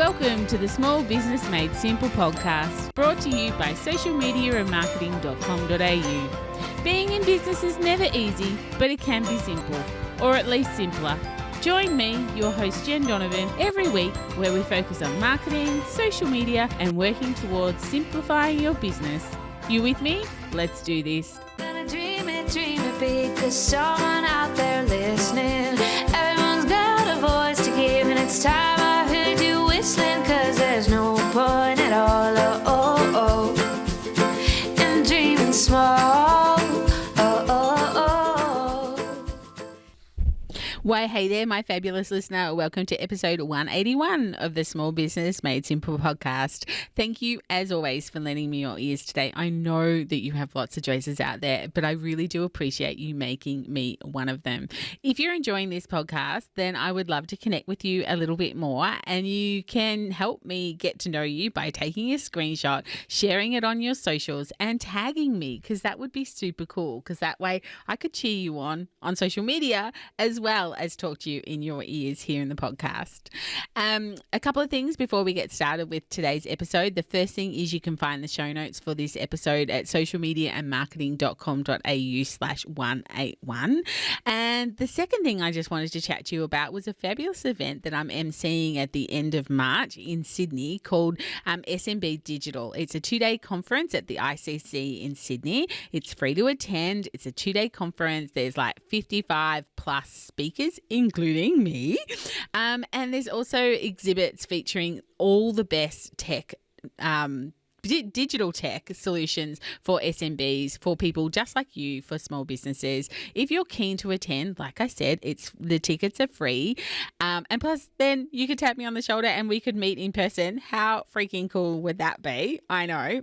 Welcome to the Small Business Made Simple podcast, brought to you by socialmediaandmarketing.com.au. Being in business is never easy, but it can be simple, or at least simpler. Join me, your host Jen Donovan, every week where we focus on marketing, social media, and working towards simplifying your business. You with me? Let's do this. Gonna dream it big, 'cause someone out there listening. Everyone's got a voice to give, and it's time I heard you whistling, 'cause there's no point at all, in dreaming small. Why, hey there, my fabulous listener. Welcome to episode 181 of the Small Business Made Simple podcast. Thank you, as always, for lending me your ears today. I know that you have lots of choices out there, but I really do appreciate you making me one of them. If you're enjoying this podcast, then I would love to connect with you a little bit more, and you can help me get to know you by taking a screenshot, sharing it on your socials, and tagging me, because that would be super cool, because that way I could cheer you on social media as well as talk to you in your ears here in the podcast. A couple of things before we get started with today's episode. The first thing is you can find the show notes for this episode at socialmediaandmarketing.com.au/181. And the second thing I just wanted to chat to you about was a fabulous event that I'm emceeing at the end of March in Sydney called SMB Digital. It's a 2-day conference at the ICC in Sydney. It's free to attend. It's a 2-day conference. There's like 55 plus speakers, including me. And there's also exhibits featuring all the best tech, digital tech solutions for SMBs, for people just like you, for small businesses. If you're keen to attend, like I said, the tickets are free. And plus then you could tap me on the shoulder and we could meet in person. How freaking cool would that be? I know.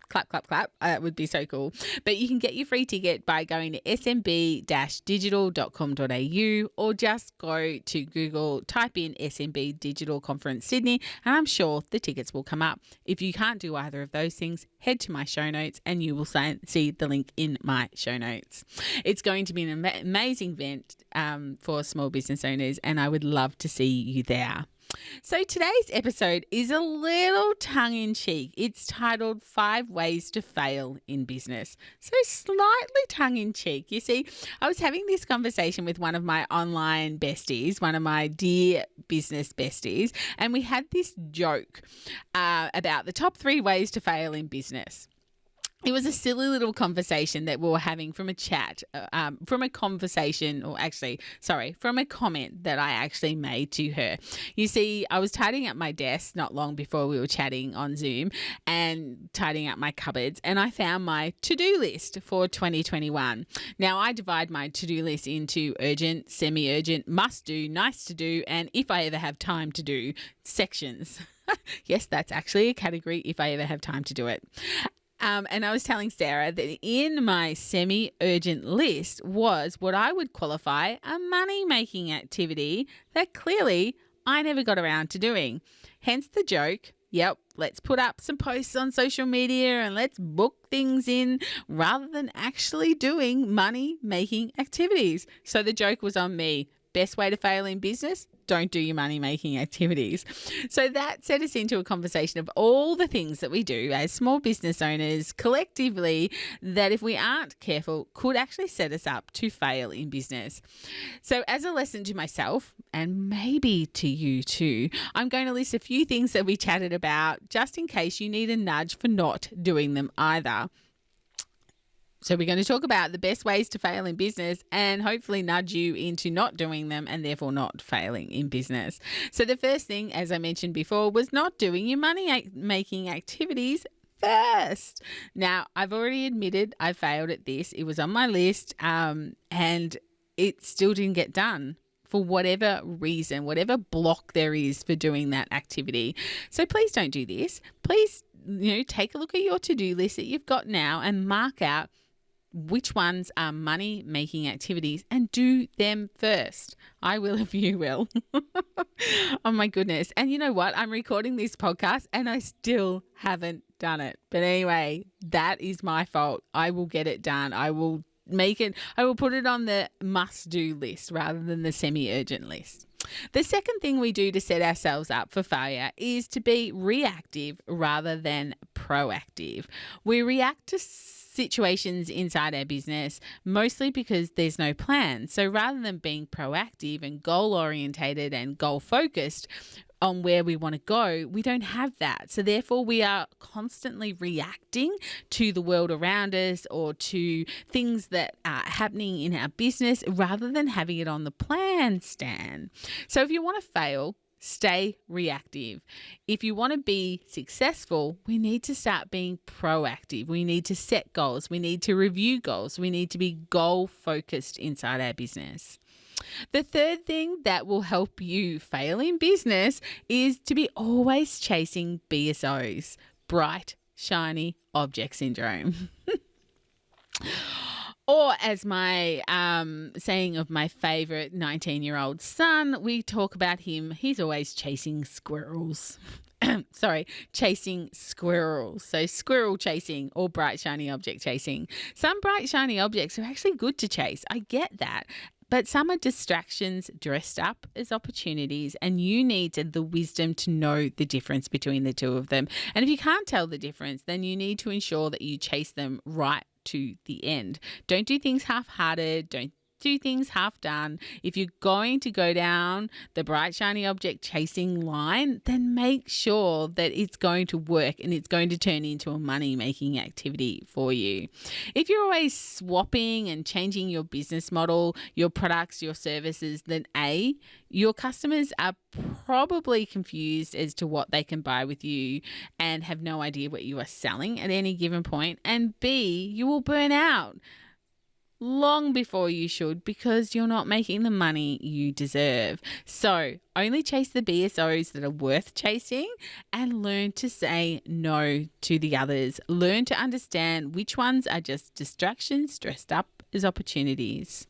Clap, clap, clap. It would be so cool. But you can get your free ticket by going to smb-digital.com.au or just go to Google, type in SMB Digital Conference Sydney, and I'm sure the tickets will come up. If you can't do either of those things, head to my show notes and you will see the link in my show notes. It's going to be an amazing event for small business owners, and I would love to see you there. So today's episode is a little tongue-in-cheek. It's titled 5 Ways to Fail in Business. So slightly tongue-in-cheek. You see, I was having this conversation with one of my online besties, one of my dear business besties, and we had this joke about the top 3 ways to fail in business. It was a silly little conversation that we were having from a chat, from a comment that I actually made to her. You see, I was tidying up my desk not long before we were chatting on Zoom and tidying up my cupboards, and I found my to-do list for 2021. Now, I divide my to-do list into urgent, semi-urgent, must-do, nice to do, and if I ever have time to do sections. Yes, that's actually a category, if I ever have time to do it. And I was telling Sarah that in my semi-urgent list was what I would qualify a money-making activity that clearly I never got around to doing. Hence the joke, yep, let's put up some posts on social media and let's book things in rather than actually doing money-making activities. So the joke was on me. Best way to fail in business? Don't do your money-making activities. So that set us into a conversation of all the things that we do as small business owners collectively that, if we aren't careful, could actually set us up to fail in business. So as a lesson to myself, and maybe to you too, I'm going to list a few things that we chatted about just in case you need a nudge for not doing them either. So we're going to talk about the best ways to fail in business and hopefully nudge you into not doing them and therefore not failing in business. So the first thing, as I mentioned before, was not doing your money-making activities first. Now, I've already admitted I failed at this. It was on my list and it still didn't get done for whatever reason, whatever block there is for doing that activity. So please don't do this. Please, take a look at your to-do list that you've got now and mark out which ones are money-making activities and do them first. I will if you will. Oh my goodness. And you know what? I'm recording this podcast and I still haven't done it. But anyway, that is my fault. I will get it done. I will put it on the must-do list rather than the semi-urgent list. The second thing we do to set ourselves up for failure is to be reactive rather than proactive. We react to situations inside our business mostly because there's no plan. So rather than being proactive and goal orientated and goal focused on where we want to go, we don't have that. So therefore we are constantly reacting to the world around us or to things that are happening in our business rather than having it on the plan stand. So if you want to fail, stay reactive. If you want to be successful, we need to start being proactive. We need to set goals. We need to review goals. We need to be goal focused inside our business. The third thing that will help you fail in business is to be always chasing BSOs, bright, shiny object syndrome. Or as my saying of my favourite 19-year-old son, we talk about him, he's always chasing squirrels. Chasing squirrels. So squirrel chasing or bright, shiny object chasing. Some bright, shiny objects are actually good to chase. I get that. But some are distractions dressed up as opportunities, and you need the wisdom to know the difference between the two of them. And if you can't tell the difference, then you need to ensure that you chase them right to the end. Don't do things half-hearted. Don't do things half done. If you're going to go down the bright shiny object chasing line, then make sure that it's going to work and it's going to turn into a money making activity for you. If you're always swapping and changing your business model, your products, your services, then A, your customers are probably confused as to what they can buy with you and have no idea what you are selling at any given point. And B, you will burn out long before you should because you're not making the money you deserve. So only chase the BSOs that are worth chasing and learn to say no to the others. Learn to understand which ones are just distractions dressed up as opportunities.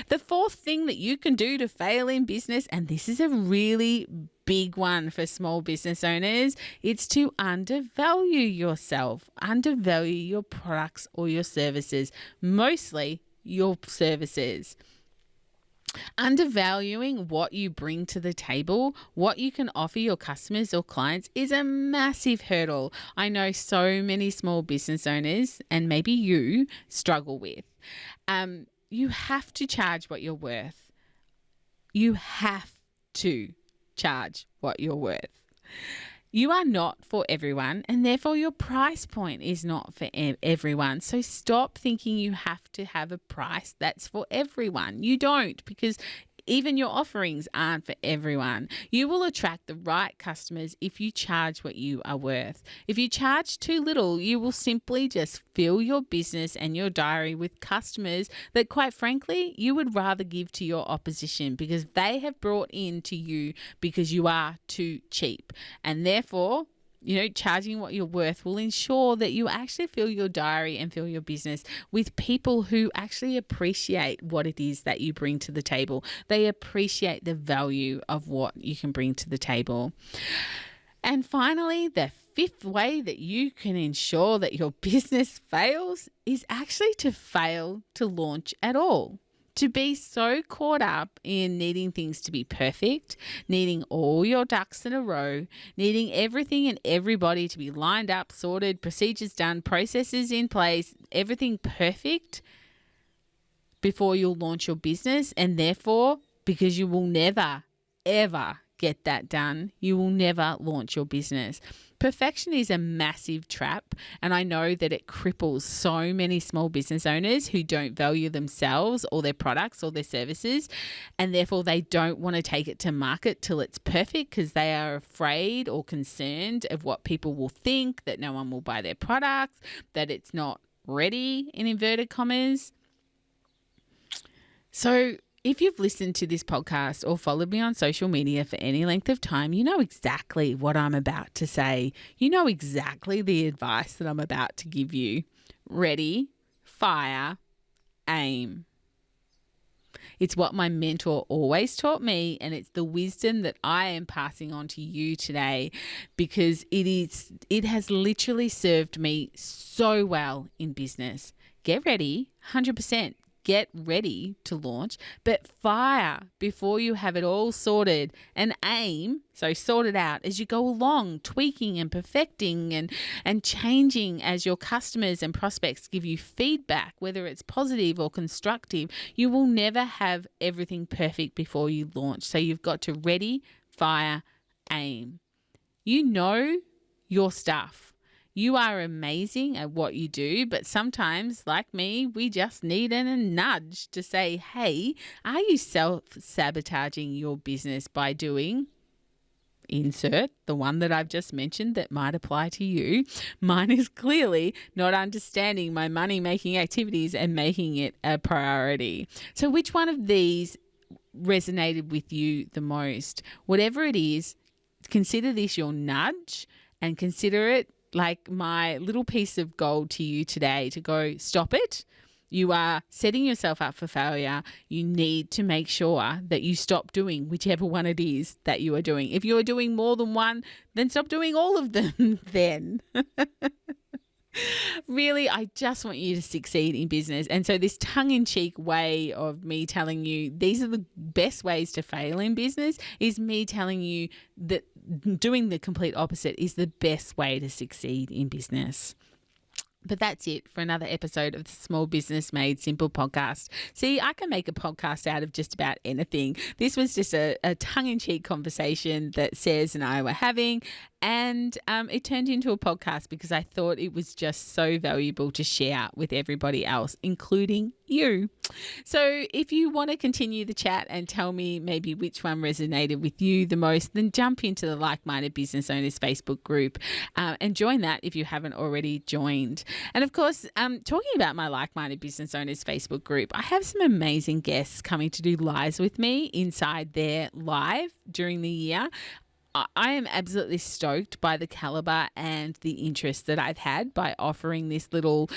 The fourth thing that you can do to fail in business, and this is a really big one for small business owners, it's to undervalue yourself, undervalue your products or your services, mostly your services. Undervaluing what you bring to the table, what you can offer your customers or clients is a massive hurdle. I know so many small business owners, and maybe you struggle with. You have to charge what you're worth. You have to charge what you're worth. You are not for everyone, and therefore your price point is not for everyone. So stop thinking you have to have a price that's for everyone. You don't, because even your offerings aren't for everyone. You will attract the right customers if you charge what you are worth. If you charge too little, you will simply just fill your business and your diary with customers that, quite frankly, you would rather give to your opposition because they have brought in to you because you are too cheap. And therefore, charging what you're worth will ensure that you actually fill your diary and fill your business with people who actually appreciate what it is that you bring to the table. They appreciate the value of what you can bring to the table. And finally, the fifth way that you can ensure that your business fails is actually to fail to launch at all. To be so caught up in needing things to be perfect, needing all your ducks in a row, needing everything and everybody to be lined up, sorted, procedures done, processes in place, everything perfect before you'll launch your business. And therefore, because you will never, ever get that done, you will never launch your business. Perfection is a massive trap, and I know that it cripples so many small business owners who don't value themselves or their products or their services, and therefore they don't want to take it to market till it's perfect because they are afraid or concerned of what people will think, that no one will buy their products, that it's not ready, in inverted commas. So if you've listened to this podcast or followed me on social media for any length of time, you know exactly what I'm about to say. You know exactly the advice that I'm about to give you. Ready, fire, aim. It's what my mentor always taught me, and it's the wisdom that I am passing on to you today because it has literally served me so well in business. Get ready, 100%. get ready to launch, but fire before you have it all sorted, and aim, so sort it out as you go along, tweaking and perfecting and changing as your customers and prospects give you feedback, whether it's positive or constructive. You will never have everything perfect before you launch. So you've got to ready, fire, aim. You know your stuff. You are amazing at what you do, but sometimes, like me, we just need a nudge to say, hey, are you self-sabotaging your business by doing insert the one that I've just mentioned that might apply to you? Mine is clearly not understanding my money-making activities and making it a priority. So which one of these resonated with you the most? Whatever it is, consider this your nudge and consider it like my little piece of gold to you today to go, stop it. You are setting yourself up for failure. You need to make sure that you stop doing whichever one it is that you are doing. If you're doing more than one, then stop doing all of them then. Really, I just want you to succeed in business. And so this tongue-in-cheek way of me telling you these are the best ways to fail in business is me telling you that doing the complete opposite is the best way to succeed in business. But that's it for another episode of the Small Business Made Simple podcast. See, I can make a podcast out of just about anything. This was just a tongue-in-cheek conversation that Sez and I were having, and it turned into a podcast because I thought it was just so valuable to share with everybody else, including you. So if you want to continue the chat and tell me maybe which one resonated with you the most, then jump into the Like-Minded Business Owners Facebook group and join that if you haven't already joined. And of course, talking about my Like-Minded Business Owners Facebook group, I have some amazing guests coming to do lives with me inside their live during the year. I am absolutely stoked by the caliber and the interest that I've had by offering this little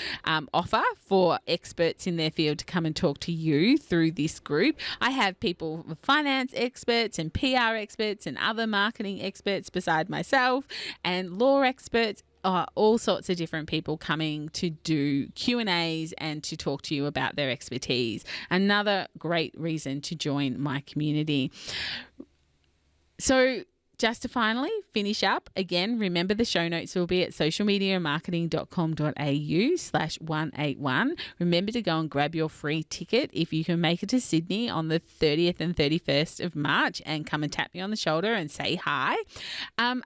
offer for experts in their field to come and talk to you through this group. I have people, finance experts and PR experts and other marketing experts beside myself and law experts. All sorts of different people coming to do Q&As and to talk to you about their expertise. Another great reason to join my community. So just to finally finish up, again, remember the show notes will be at socialmediamarketing.com.au/181. Remember to go and grab your free ticket if you can make it to Sydney on the 30th and 31st of March and come and tap me on the shoulder and say hi.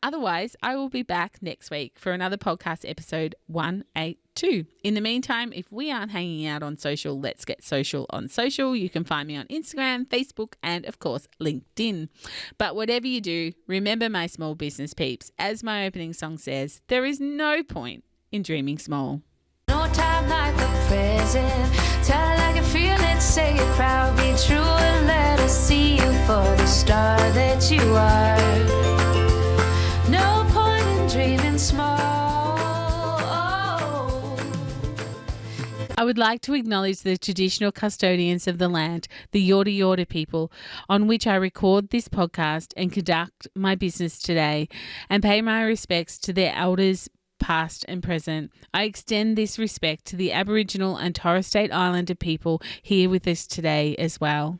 Otherwise, I will be back next week for another podcast episode 182. In the meantime, if we aren't hanging out on social, let's get social on social. You can find me on Instagram, Facebook, and of course, LinkedIn. But whatever you do, remember my small business peeps. As my opening song says, there is no point in dreaming small. No time like the present. Tell it like you feel it, say it proud, be true, and let us see you for the star that you are. No point in dreaming small. I would like to acknowledge the traditional custodians of the land, the Yorta Yorta people, on which I record this podcast and conduct my business today, and pay my respects to their elders, past and present. I extend this respect to the Aboriginal and Torres Strait Islander people here with us today as well.